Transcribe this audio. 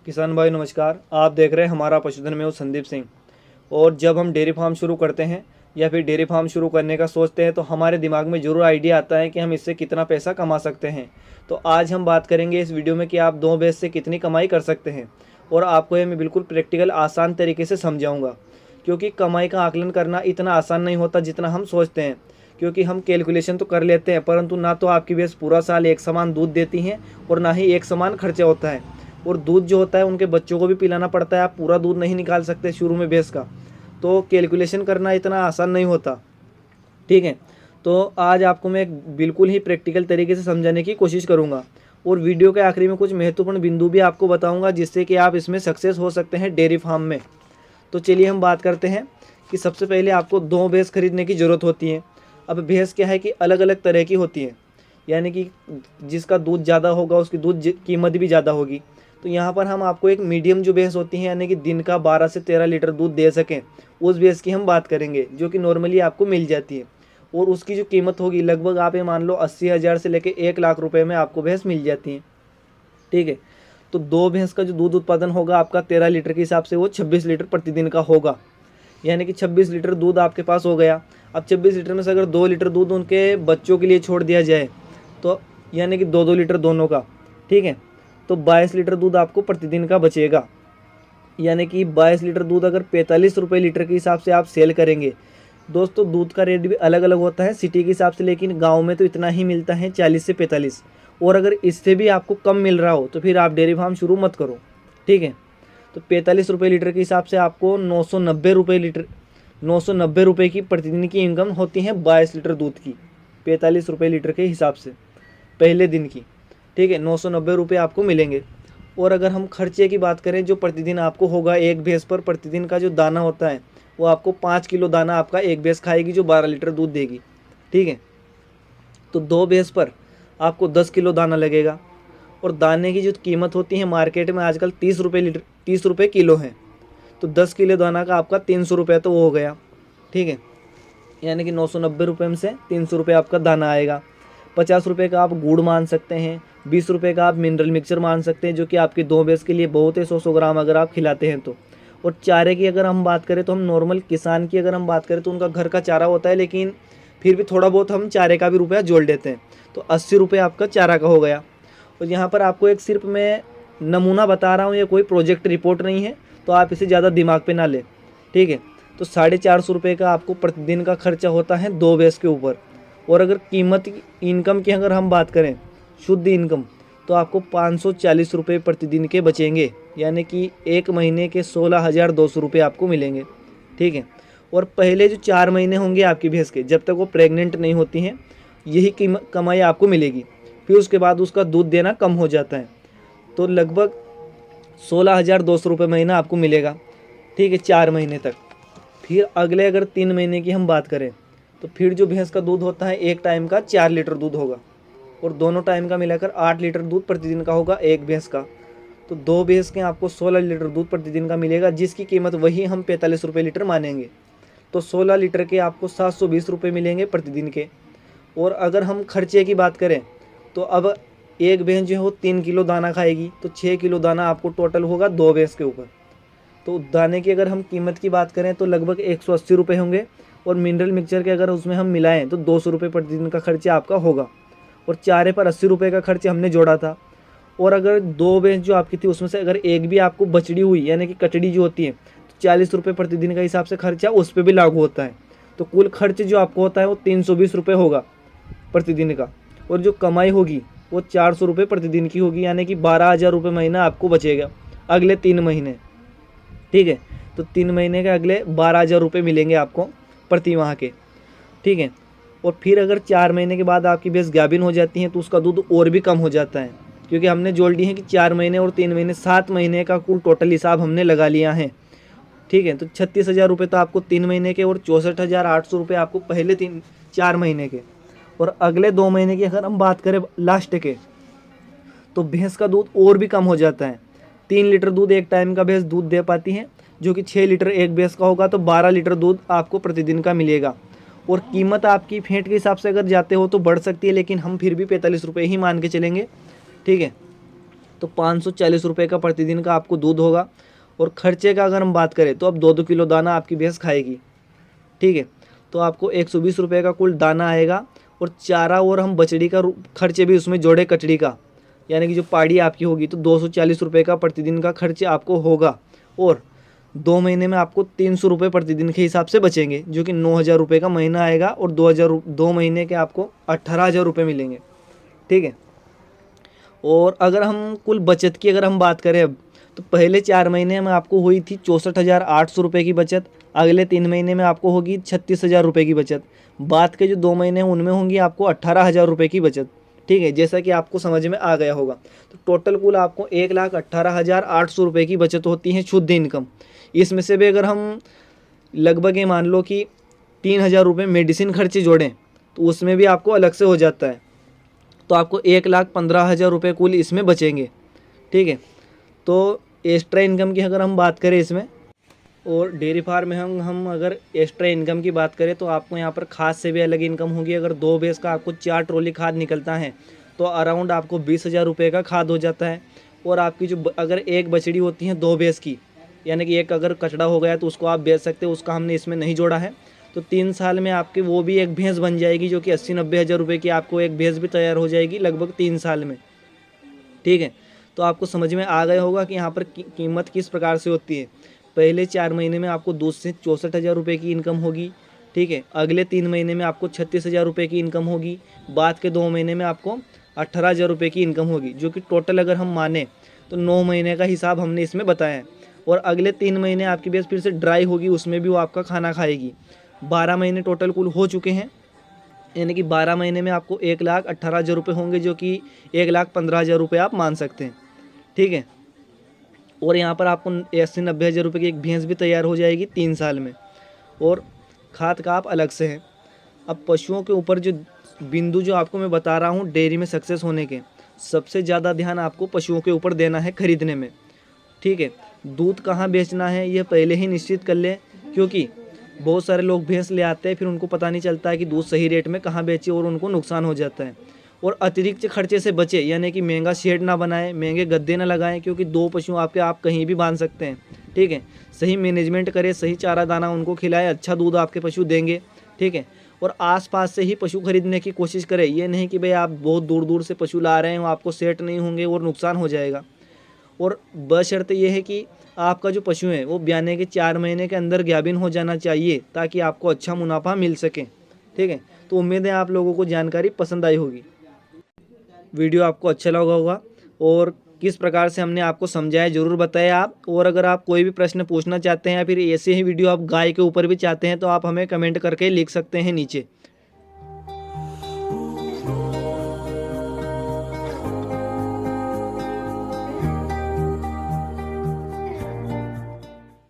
किसान भाई नमस्कार। आप देख रहे हैं हमारा पशुधन में हूँ संदीप सिंह। और जब हम डेयरी फार्म शुरू करते हैं या फिर डेयरी फार्म शुरू करने का सोचते हैं तो हमारे दिमाग में ज़रूर आइडिया आता है कि हम इससे कितना पैसा कमा सकते हैं। तो आज हम बात करेंगे इस वीडियो में कि आप 2 भैंस से कितनी कमाई कर सकते हैं, और आपको ये मैं बिल्कुल प्रैक्टिकल आसान तरीके से समझाऊँगा। क्योंकि कमाई का आकलन करना इतना आसान नहीं होता जितना हम सोचते हैं। क्योंकि हम कैलकुलेशन तो कर लेते हैं, परंतु ना तो आपकी भैंस पूरा साल एक समान दूध देती हैं और ना ही एक समान खर्चा होता है। और दूध जो होता है उनके बच्चों को भी पिलाना पड़ता है। आप पूरा दूध नहीं निकाल सकते शुरू में भैंस का, तो कैलकुलेशन करना इतना आसान नहीं होता। ठीक है, तो आज आपको मैं बिल्कुल ही प्रैक्टिकल तरीके से समझाने की कोशिश करूंगा, और वीडियो के आखिरी में कुछ महत्वपूर्ण बिंदु भी आपको बताऊंगा जिससे कि आप इसमें सक्सेस हो सकते हैं डेयरी फार्म में। तो चलिए हम बात करते हैं कि सबसे पहले आपको 2 भैंस खरीदने की ज़रूरत होती है। अब भैंस क्या है कि अलग अलग तरह की होती है, यानी कि जिसका दूध ज़्यादा होगा उसकी कीमत भी ज़्यादा होगी। तो यहाँ पर हम आपको एक मीडियम जो भैंस होती है, यानी कि दिन का 12 से 13 लीटर दूध दे सकें, उस भैंस की हम बात करेंगे जो कि नॉर्मली आपको मिल जाती है। और उसकी जो कीमत होगी लगभग आप ये मान लो 80,000 से लेकर 1 लाख रुपए में आपको भैंस मिल जाती है। ठीक है, तो 2 भैंस का जो दूध उत्पादन होगा आपका 13 लीटर के हिसाब से वो 26 लीटर प्रतिदिन का होगा। यानी कि 26 लीटर दूध आपके पास हो गया। अब 26 लीटर में से अगर 2 लीटर दूध उनके बच्चों के लिए छोड़ दिया जाए तो यानी कि 2-2 लीटर दोनों का, ठीक है, तो 22 लीटर दूध आपको प्रतिदिन का बचेगा। यानी कि 22 लीटर दूध अगर 45 रुपये लीटर के हिसाब से आप सेल करेंगे। दोस्तों दूध का रेट भी अलग अलग होता है सिटी के हिसाब से, लेकिन गांव में तो इतना ही मिलता है 40 से 45। और अगर इससे भी आपको कम मिल रहा हो तो फिर आप डेयरी फार्म शुरू मत करो। ठीक है, तो 45 रुपये लीटर के हिसाब से आपको 990 रुपये की प्रतिदिन की इनकम होती है 22 लीटर दूध की, 45 रुपये लीटर के हिसाब से पहले दिन की। ठीक है, 990 रुपये आपको मिलेंगे। और अगर हम खर्चे की बात करें जो प्रतिदिन आपको होगा एक भैंस पर, प्रतिदिन का जो दाना होता है वो आपको 5 किलो दाना आपका एक भैंस खाएगी जो 12 लीटर दूध देगी। ठीक है, तो 2 भैंस पर आपको 10 किलो दाना लगेगा। और दाने की जो कीमत होती है मार्केट में आजकल 30 रुपये किलो है। तो 10 किलो दाना का आपका 300 रुपये तो वो हो गया। ठीक है, यानी कि 990 रुपये में से 300 रुपये आपका दाना आएगा। 50 रुपये का आप गुड़ मान सकते हैं, 20 रुपये का आप मिनरल मिक्सचर मान सकते हैं जो कि आपकी 2 भैंस के लिए बहुत है, 100 ग्राम अगर आप खिलाते हैं तो। और चारे की अगर हम बात करें तो हम नॉर्मल किसान की अगर हम बात करें तो उनका घर का चारा होता है, लेकिन फिर भी थोड़ा बहुत हम चारे का भी रुपया जोड़ देते हैं, तो 80 रुपये आपका चारा का हो गया। और यहाँ पर आपको एक सिर्फ मैं नमूना बता रहा हूँ, ये कोई प्रोजेक्ट रिपोर्ट नहीं है, तो आप इसे ज़्यादा दिमाग पे ना लें। ठीक है, तो 450 रुपये का आपको प्रतिदिन का खर्चा होता है 2 भैंस के ऊपर। और अगर कीमत इनकम की अगर हम बात करें, शुद्ध इनकम, तो आपको 540 रुपये प्रतिदिन के बचेंगे, यानी कि एक महीने के 16,200 रुपये आपको मिलेंगे। ठीक है, और पहले जो 4 महीने होंगे आपकी भैंस के, जब तक वो प्रेग्नेंट नहीं होती हैं, यही कमाई आपको मिलेगी। फिर उसके बाद उसका दूध देना कम हो जाता है, तो लगभग 16,200 रुपये महीना आपको मिलेगा। ठीक है, 4 महीने तक। फिर अगले अगर 3 महीने की हम बात करें तो फिर जो भैंस का दूध होता है एक टाइम का 4 लीटर दूध होगा, और दोनों टाइम का मिलाकर 8 लीटर दूध प्रतिदिन का होगा एक भैंस का। तो 2 भैंस के आपको 16 लीटर दूध प्रतिदिन का मिलेगा, जिसकी कीमत वही हम 45 रुपये लीटर मानेंगे। तो 16 लीटर के आपको 720 रुपये मिलेंगे प्रतिदिन के। और अगर हम खर्चे की बात करें तो अब एक भैंस जो है वो 3 किलो दाना खाएगी, तो 6 किलो दाना आपको टोटल होगा 2 भैंस के ऊपर। तो दाने की अगर हम कीमत की बात करें तो लगभग 180 रुपये होंगे। और मिनरल मिक्सचर के अगर उसमें हम मिलाएं तो 200 रुपये प्रतिदिन का खर्चा आपका होगा। और चारे पर 80 रुपये का खर्च हमने जोड़ा था। और अगर 2 भैंस जो आपकी थी उसमें से अगर एक भी आपको बचड़ी हुई, यानी कि कटड़ी जो होती है, तो 40 रुपये प्रतिदिन का हिसाब से खर्चा उस पर भी लागू होता है। तो कुल खर्च जो आपको होता है वो 320 रुपये होगा प्रतिदिन का। और जो कमाई होगी वो 400 रुपये प्रतिदिन की होगी, यानी कि 12,000 रुपये महीना आपको बचेगा अगले 3 महीने। ठीक है, तो 3 महीने के अगले 12,000 रुपये मिलेंगे आपको प्रति माह के। ठीक है, और फिर अगर 4 महीने के बाद आपकी भैंस गाभिन हो जाती है तो उसका दूध और भी कम हो जाता है, क्योंकि हमने जोड़ ली है कि 4 महीने और 3 महीने, 7 महीने का कुल टोटल हिसाब हमने लगा लिया है। ठीक है, तो 36,000 रुपये तो आपको 3 महीने के, और 64,800 रुपये आपको पहले 4 महीने के। और अगले 2 महीने की अगर हम बात करें लास्ट के, तो भैंस का दूध और भी कम हो जाता है। 3 लीटर दूध एक टाइम का भैंस दूध दे पाती है, जो कि 6 लीटर एक भैंस का होगा, तो 12 लीटर दूध आपको प्रतिदिन का मिलेगा। और कीमत आपकी फेंट के हिसाब से अगर जाते हो तो बढ़ सकती है, लेकिन हम फिर भी 45 रुपये ही मान के चलेंगे। ठीक है, तो 540 रुपये का प्रतिदिन का आपको दूध होगा। और खर्चे का अगर हम बात करें तो अब 2-2 किलो दाना आपकी भैंस खाएगी, ठीक है। तो आपको 120 रुपये का कुल दाना आएगा। और चारा और हम बछड़ी का खर्चे भी उसमें जोड़े कचड़ी का, यानी कि जो पाड़ी आपकी होगी, तो 240 रुपये का प्रतिदिन का खर्च आपको होगा। और 2 महीने में आपको 300 रुपये प्रतिदिन के हिसाब से बचेंगे, जो कि 9,000 रुपये का महीना आएगा। और 2 महीने के आपको 18,000 रुपये मिलेंगे, ठीक है। और अगर हम कुल बचत की अगर हम बात करें अब, तो पहले 4 महीने में आपको हुई थी 64,800 रुपये की बचत। अगले 3 महीने में आपको होगी 36,000 रुपये की बचत। बाद के जो 2 महीने हैं उनमें होंगी आपको 18,000 रुपये की बचत, ठीक है, जैसा कि आपको समझ में आ गया होगा। तो टोटल कुल आपको 1,18,800 रुपये की बचत होती है शुद्ध इनकम। इसमें से भी अगर हम लगभग ये मान लो कि 3,000 रुपये मेडिसिन खर्चे जोड़ें तो उसमें भी आपको अलग से हो जाता है, तो आपको 1,15,000 रुपये कुल इसमें बचेंगे, ठीक है। तो एक्स्ट्रा इनकम की अगर हम बात करें इसमें, और डेयरी फार्म में हम अगर एक्स्ट्रा इनकम की बात करें तो आपको यहाँ पर खाद से भी अलग इनकम होगी। अगर 2 भैंस का आपको 4 ट्रॉली खाद निकलता है तो अराउंड आपको 20,000 रुपये का खाद हो जाता है। और आपकी जो अगर एक बछड़ी होती है 2 भैंस की, यानी कि एक अगर कचड़ा हो गया तो उसको आप बेच सकते हो, उसका हमने इसमें नहीं जोड़ा है। तो 3 साल में आपके वो भी एक भैंस बन जाएगी, जो कि 80-90 हज़ार रुपये की आपको एक भैंस भी तैयार हो जाएगी लगभग 3 साल में, ठीक है। तो आपको समझ में आ गया होगा कि यहाँ पर कीमत किस प्रकार से होती है। पहले 4 महीने में आपको दूध से 64,000 रुपये की इनकम होगी, ठीक है। अगले 3 महीने में आपको 36,000 रुपये की इनकम होगी। बाद के 2 महीने में आपको 18,000 रुपये की इनकम होगी, जो कि टोटल अगर हम माने तो 9 महीने का हिसाब हमने इसमें बताया है। और अगले 3 महीने आपकी भैंस फिर से ड्राई होगी, उसमें भी वो आपका खाना खाएगी। 12 महीने टोटल कुल हो चुके हैं, यानी कि 12 महीने में आपको 1,18,000 रुपये होंगे, जो कि 1,15,000 रुपये आप मान सकते हैं, ठीक है। और यहाँ पर आपको 80-90 हज़ार रुपये की एक भैंस भी तैयार हो जाएगी 3 साल में। और खाद का आप अलग से है। अब पशुओं के ऊपर जो बिंदु जो आपको मैं बता रहा हूँ डेयरी में सक्सेस होने के, सबसे ज़्यादा ध्यान आपको पशुओं के ऊपर देना है खरीदने में, ठीक है। दूध कहाँ बेचना है ये पहले ही निश्चित कर लें, क्योंकि बहुत सारे लोग भैंस ले आते हैं, फिर उनको पता नहीं चलता है कि दूध सही रेट में कहाँ बेचे और उनको नुकसान हो जाता है। और अतिरिक्त खर्चे से बचे, यानी कि महंगा शेड ना बनाएं, महंगे गद्दे ना लगाएं, क्योंकि 2 पशु आपके आप कहीं भी बांध सकते हैं, ठीक है। सही मैनेजमेंट करें, सही चारा दाना उनको खिलाएं, अच्छा दूध आपके पशु देंगे, ठीक है। और आसपास से ही पशु खरीदने की कोशिश करें, ये नहीं कि भाई आप बहुत दूर दूर से पशु ला रहे हैं, वो आपको सेट नहीं होंगे और नुकसान हो जाएगा। और बशर्ते ये है कि आपका जो पशु है वो ब्याने के 4 महीने के अंदर गाभिन हो जाना चाहिए, ताकि आपको अच्छा मुनाफा मिल सके, ठीक है। तो उम्मीद है आप लोगों को जानकारी पसंद आई होगी, वीडियो आपको अच्छा लगा होगा। और किस प्रकार से हमने आपको समझाया ज़रूर बताएं आप। और अगर आप कोई भी प्रश्न पूछना चाहते हैं या फिर ऐसे ही वीडियो आप गाय के ऊपर भी चाहते हैं तो आप हमें कमेंट करके लिख सकते हैं नीचे।